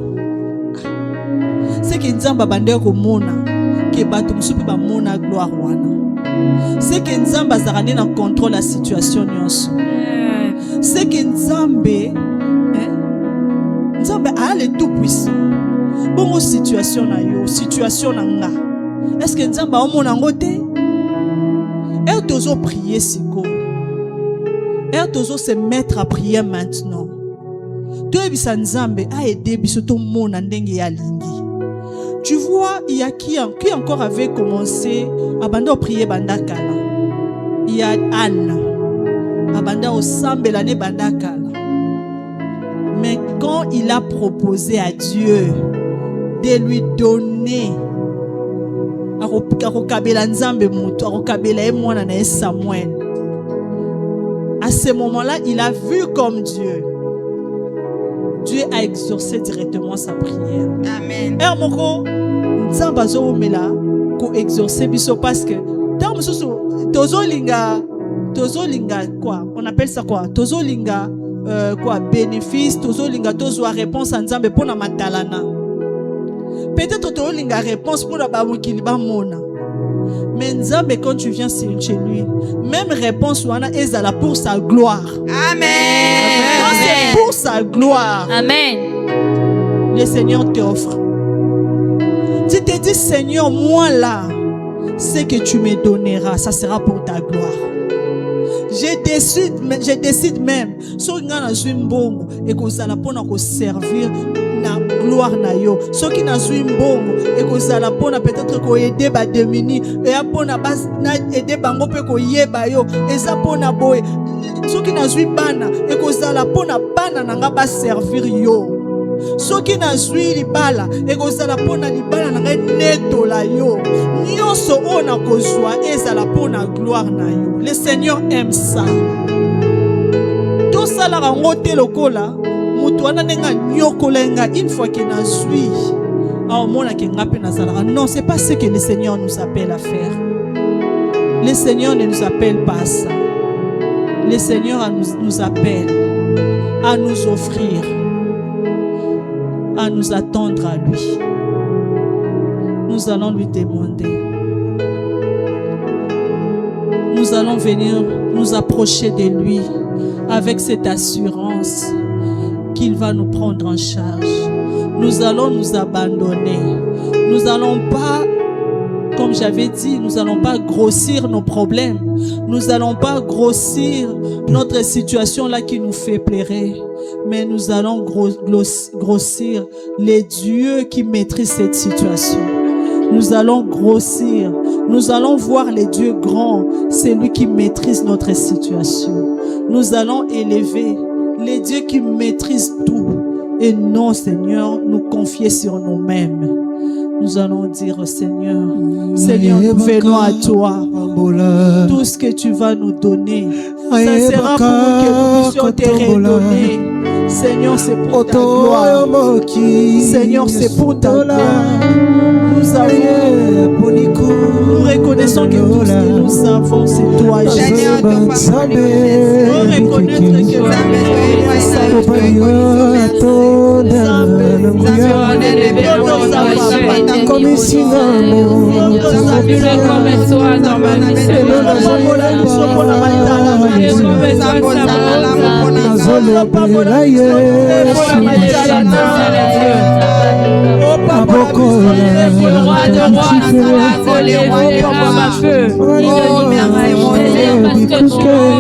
C'est que Nzamba bande ko mona, que bato musupi ba mona gloire wana. C'est que Nzamba zarane na contrôle la situation nyonso. C'est que Nzambe a le tout puissant. Bongo situation na yo, situation na nga. Est-ce que Nzamba omona ngote? Et tozo prier siko. Et tozo se mettre à prier maintenant. Toi bisa Nzambe a aidé biso to mona ndenge ya lingi. Tu vois, il y a qui encore avait commencé à banda prier banda kala. Il y a Anne. À banda au sambe l'année banda kala. Mais quand il a proposé à Dieu de lui donner Samuel, à ce moment-là, il a vu comme Dieu. Dieu a exaucé directement sa prière. Amen. Et moko nzambazo mela ko exaucer biso parce que tant mususu tozolinga quoi, on appelle ça quoi, tozolinga quoi, bénéfice, tozolinga tozwa réponse à Nzambe pona matalana. Peut-être tozolinga réponse pour la bamukili ba mona. Mais Nzambe, quand tu viens chez lui, même réponse wana ezala pour sa gloire. Amen. C'est pour sa gloire. Amen. Le Seigneur t'offre. Tu te dis, Seigneur, moi là, ce que tu me donneras, ça sera pour ta gloire. Je décide même, si on a un bon et qu'on s'en a pour servir na gloire na yo. Ce qui n'a pas bon et qu'on s'en a pour peut-être qu'on aider ba démunis et pour na bas na aider bango pe qu'on yeba yo et ça pour na boy. Ce qui n'a pas bana et qu'on s'en a pour na bana na ba servir yo. Ce qui n'a pas libala et qu'on s'en a pour na libala na neto la yo. Nyonso ona kozwa et ça la pour na gloire na yo. Le Seigneur aime ça. Tout ça la rangote lokola. Une fois qu'il a suivi, non, c'est pas ce que le Seigneur nous appelle à faire. Le Seigneur ne nous appelle pas à ça. Le Seigneur nous appelle à nous offrir, à nous attendre à lui. Nous allons lui demander. Nous allons venir nous approcher de lui avec cette assurance qu'il va nous prendre en charge. Nous allons nous abandonner. Nous n'allons pas, comme j'avais dit, nous n'allons pas grossir nos problèmes. Nous n'allons pas grossir notre situation là qui nous fait pleurer. Mais nous allons grossir les dieux qui maîtrisent cette situation. Nous allons grossir. Nous allons voir les dieux grands. C'est lui qui maîtrise notre situation. Nous allons élever les dieux qui maîtrisent tout. Et non, Seigneur, nous confier sur nous-mêmes. Nous nous allons dire au Seigneur, Seigneur, nous venons à toi. Tout ce que tu vas nous donner, ça sera pour que nous puissions te redonner. Seigneur, c'est pour ta gloire. Seigneur, c'est pour ta gloire. Nous reconnaissons que tout ce que nous avons, c'est toi, Seigneur. Nous reconnaître que tu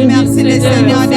merci les Seigneurs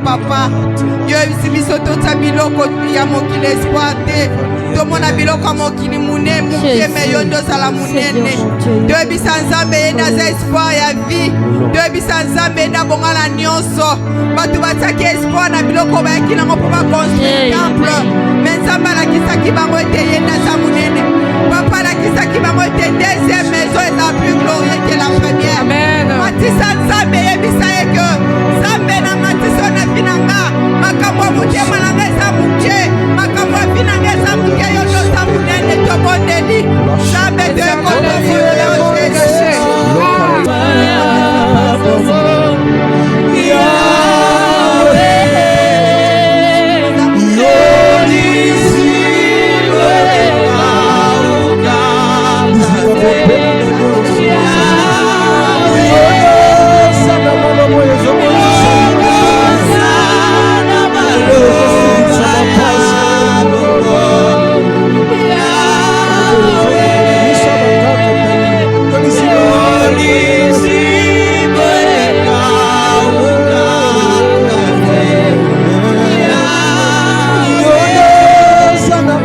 Papa, yo biso tota biloko ya mokili espoir te. To mona biloko mokili mune muke meyondo sala munene. To bisa nzambe na za espoir ya vie. To bisa nzambe na bongala nyonso. Batu bataki espoir na biloko ba yakina ngo pa construire temple. Mais nzambe la kisaki bango ete yenda sa munene. Papa la kisaki bango ete deuxième maison est la plus glorieuse que la première. Amen. Matisa nzambe yebisa eke nzambe na matiso na finanga makambo mutema na ngeza muke makambo finanga za muke yoto sa munene to bondeli nzambe de kodo Sana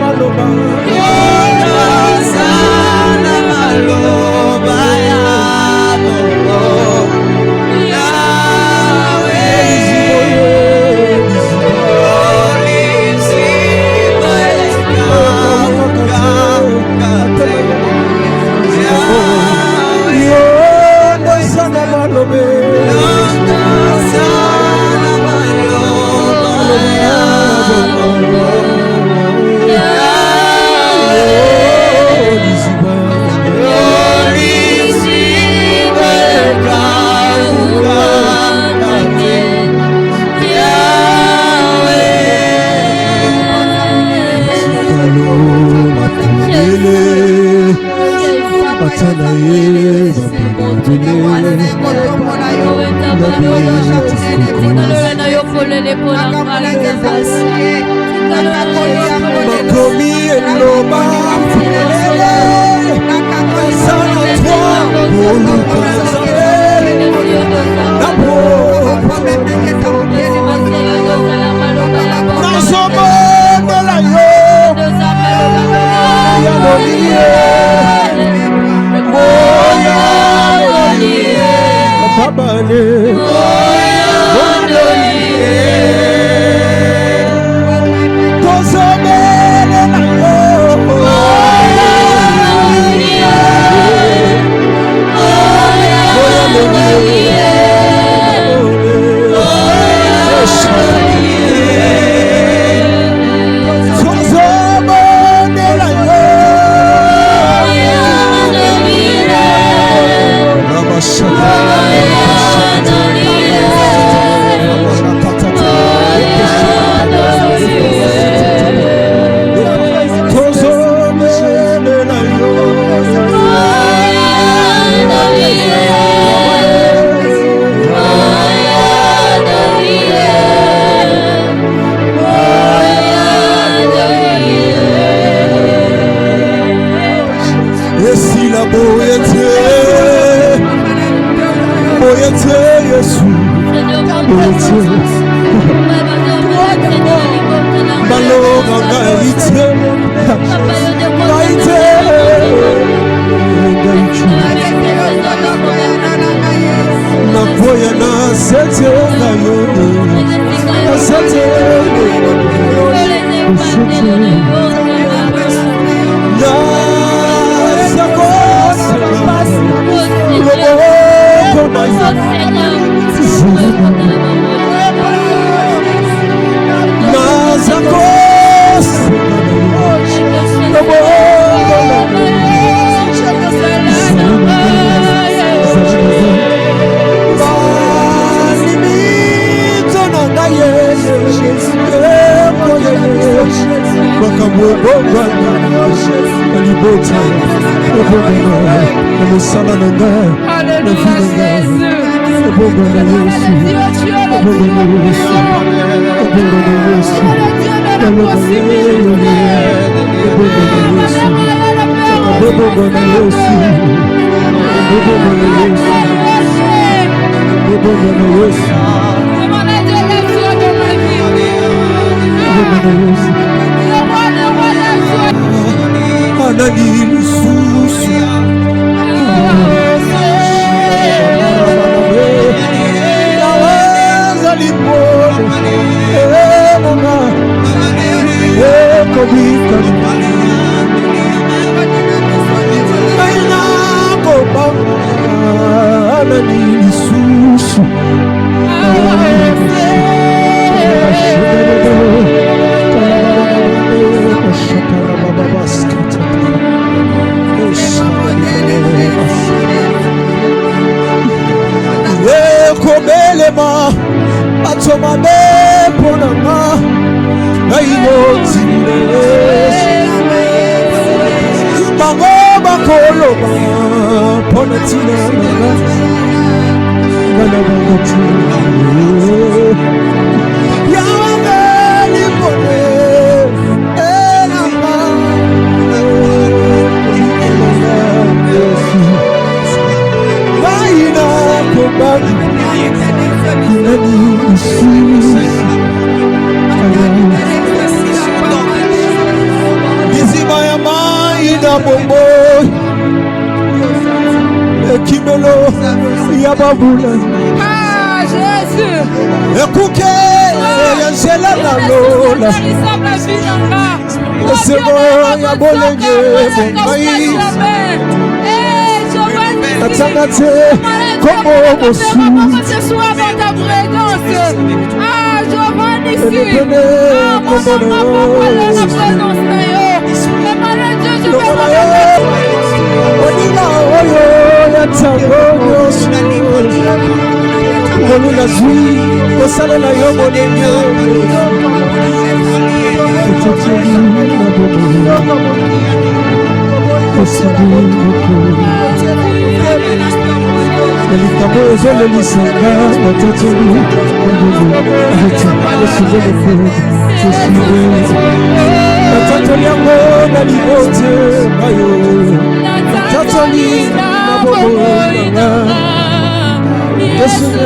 Ah, Jésus. Yesu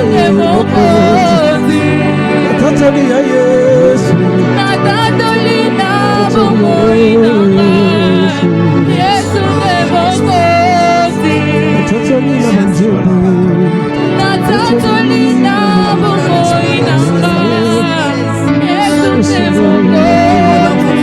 Natatoli ya Yesu. Natatoli na bomoi nanga. Yesu me bokozi. Natatoli na manzebu. Natatoli na bomoi nanga. Yesu me bokozi.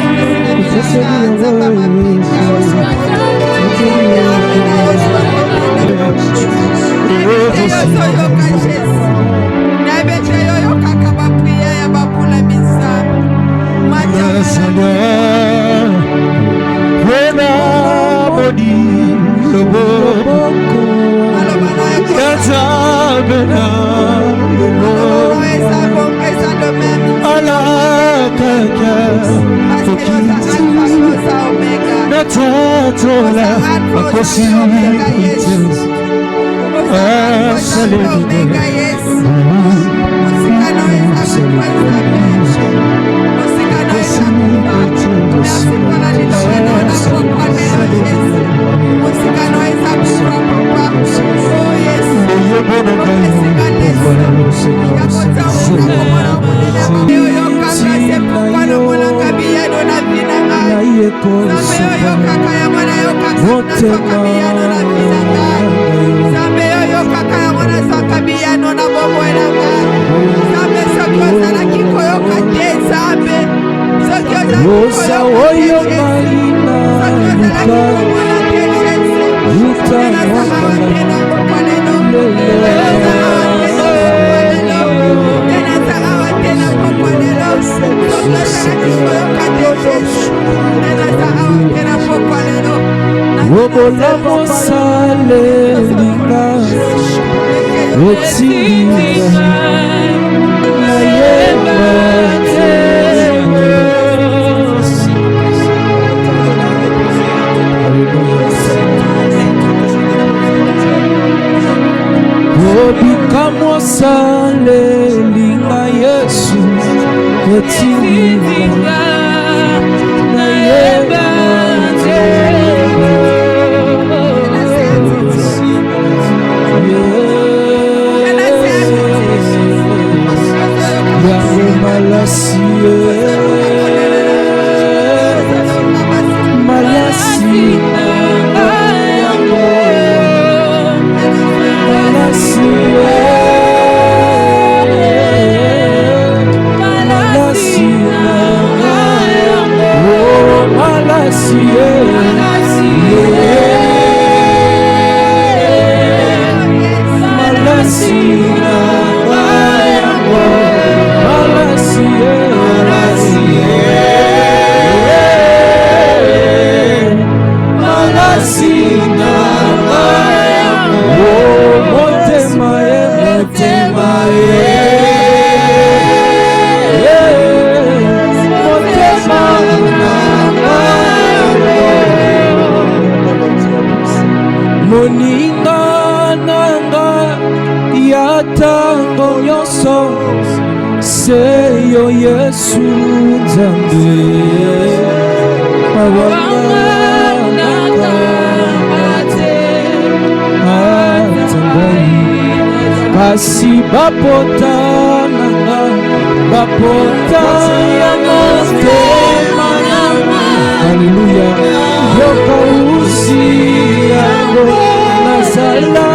Natatola akosimulites asalebide Osa oyo marina Uta Obola mosale linga Otinga Na yebate Obika mosale linga Yesu Otinga Na yebate Moninga nanga ya tango nyonso seyo Yesu Nzambe kasi bapota nanga bapota ya motema nanga Haleluya yoka usi yango nazala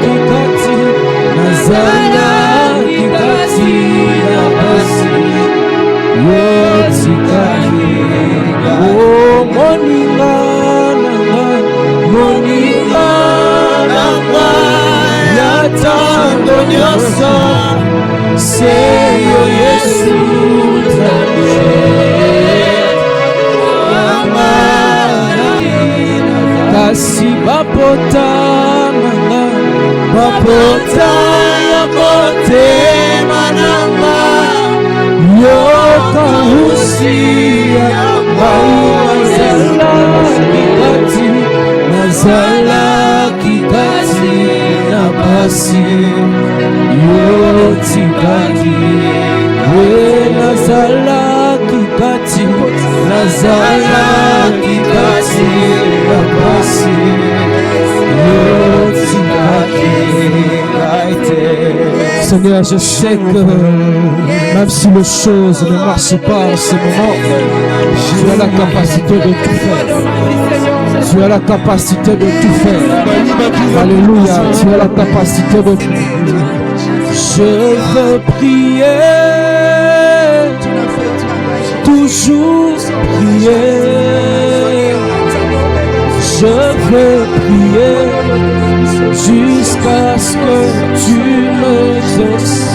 kikati ya basi yotikaki moninga nanga ya tango nyonso seyo Yesu Nzambe kasi bapota nanga bapota ya motema nanga yoka usi yanga nazala kikati na basi yotikaki nazala kikati na basi yotikaki kaite Seigneur, je sais que même si les choses ne marchent pas en ce moment, tu as la capacité de tout faire. Tu as la capacité de tout faire. Alléluia, tu as la capacité de tout faire. Je veux prier, toujours prier. Je veux prier jusqu'à ce que tu me exauces.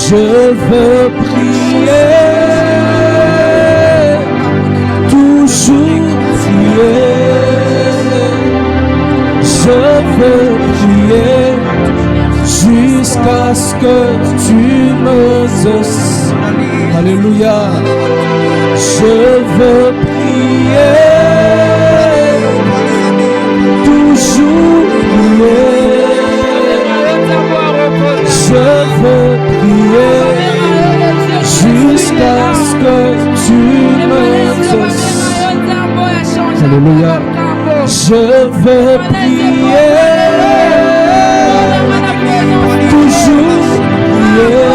Je veux prier, toujours prier. Je veux prier jusqu'à ce que tu me exauces. Alléluia. Je veux prier, toujours prier. Je veux prier jusqu'à ce que tu me exauces. Alléluia. Je veux prier, toujours prier.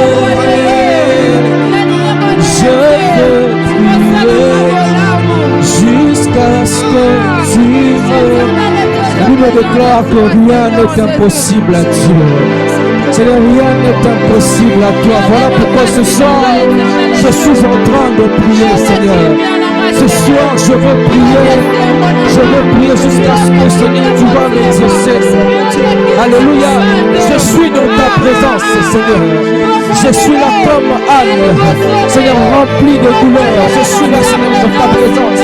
Je veux prier jusqu'à ce que tu me... La Bible déclare que rien n'est impossible à Dieu. Seigneur, rien n'est impossible à toi. Voilà pourquoi ce soir, je suis en train de prier, Seigneur. Ce soir, je veux prier jusqu'à ce que, Seigneur, tu vas m'exaucer. Alléluia. Je suis dans ta présence, Seigneur. Je suis là comme Anne, Seigneur, rempli de douleur. Je suis là, Seigneur, dans ta présence.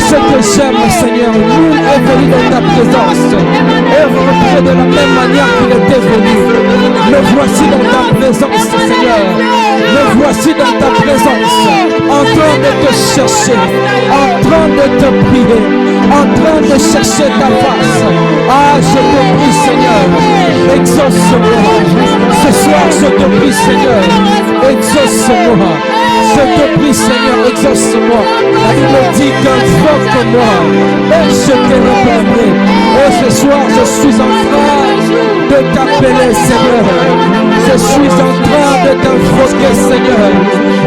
Ce que j'aime, Seigneur, nul est venu dans ta présence et rentré de la même manière qu'il était venu. Me voici dans ta présence, Seigneur. Me voici dans ta présence, en train de te chercher, en train de te prier, en train de chercher ta face. Ah, je te prie, Seigneur, exauce-moi. Ce soir, je te prie, Seigneur, exauce-moi. Je te prie, Seigneur, exauce-moi. La Bible dit qu'invoque-moi et je te répondrai. Et ce soir, je suis en train de t'appeler, Seigneur. Je suis en train de t'invoquer, Seigneur.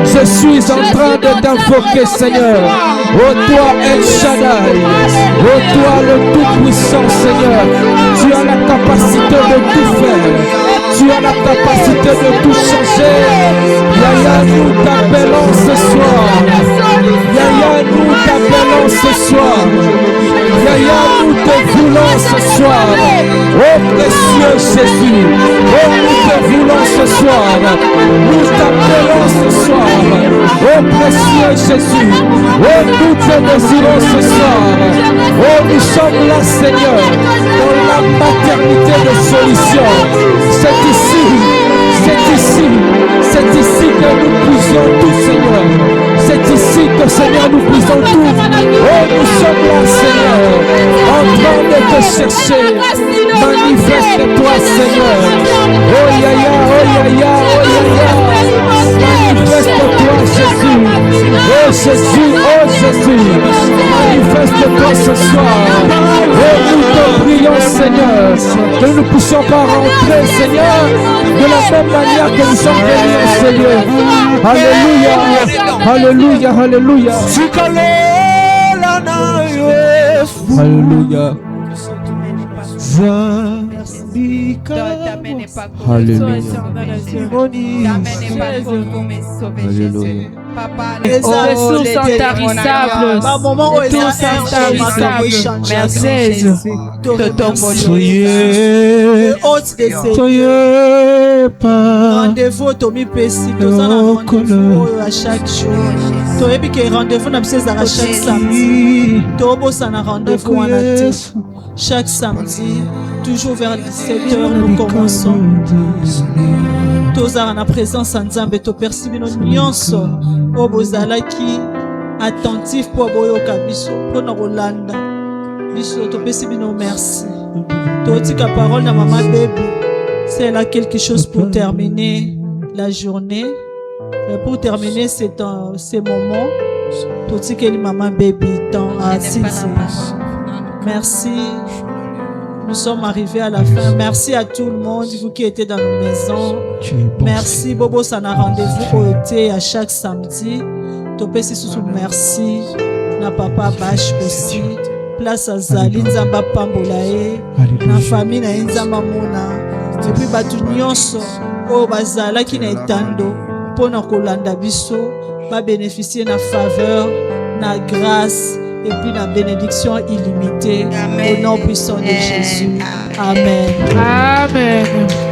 Je suis en train de t'invoquer, Seigneur. Oh toi, El Shaddai. Oh toi, le Tout-Puissant, Seigneur. Tu as la capacité de tout faire. Tu as la capacité de tout changer. Yaya, nous t'appelons ce soir. Yaya, nous t'appelons ce soir. Yaya, nous te voulons ce soir. Oh précieux Jésus. Oh, nous te voulons ce soir. Nous t'appelons ce soir. Oh précieux Jésus. Oh, nous te désirons ce soir. Oh, nous sommes là, Seigneur, dans la maternité de solution. C'est ici que nous puissions tout, Seigneur. C'est ici que, Seigneur, nous puissions tout. Oh, nous sommes là, Seigneur, en train de te chercher. Manifeste-toi, Seigneur. Oh, yaya, oh, yaya, oh, yaya. Manifeste-toi, Jésus. Oh, Jésus, oh, Jésus. Manifeste-toi ce soir. Oh, nous te prions, Seigneur, que nous ne puissions pas rentrer, Seigneur, de la même manière que nous sommes venus en ce lieu. Alléluia, alléluia, alléluia. Alléluia. Alléluia. Les ressources intarissables. Tous intarissables. Merci. Rendez-vous Tommy Pessi, rendez-vous à chaque jour. Toyebi ke rendez-vous na pseza à chaque samedi. Tobo sana rendez-vous en actif. Chaque samedi, toujours vers 17h, nous commençons. Tozara na présence en Nzambe to percibi no nyonso. Obozalaki attentif pour boyoka biso pour na rolanda. Biso to percibi no merci. Totika parole na maman bébé. C'est là quelque chose pour terminer la journée. Et pour terminer ces moments, Totika maman bébé dans Assisi. Merci. Nous sommes arrivés à la fin. Merci à tout le monde, vous qui étiez dans nos maisons. Merci Bobo, ça n'a rendez-vous au thé à chaque samedi. Topé Sissou, merci. Na papa Bash aussi. Place à Zali, Nzamba Pambolae. Na famille na Nzamba Mona. Et puis batu nyonso o bazala ki na etando pona kolanda biso ba bénéficier na faveur, na grâce et puis la bénédiction illimitée. Amen. Au nom puissant de Jésus. Amen. Amen.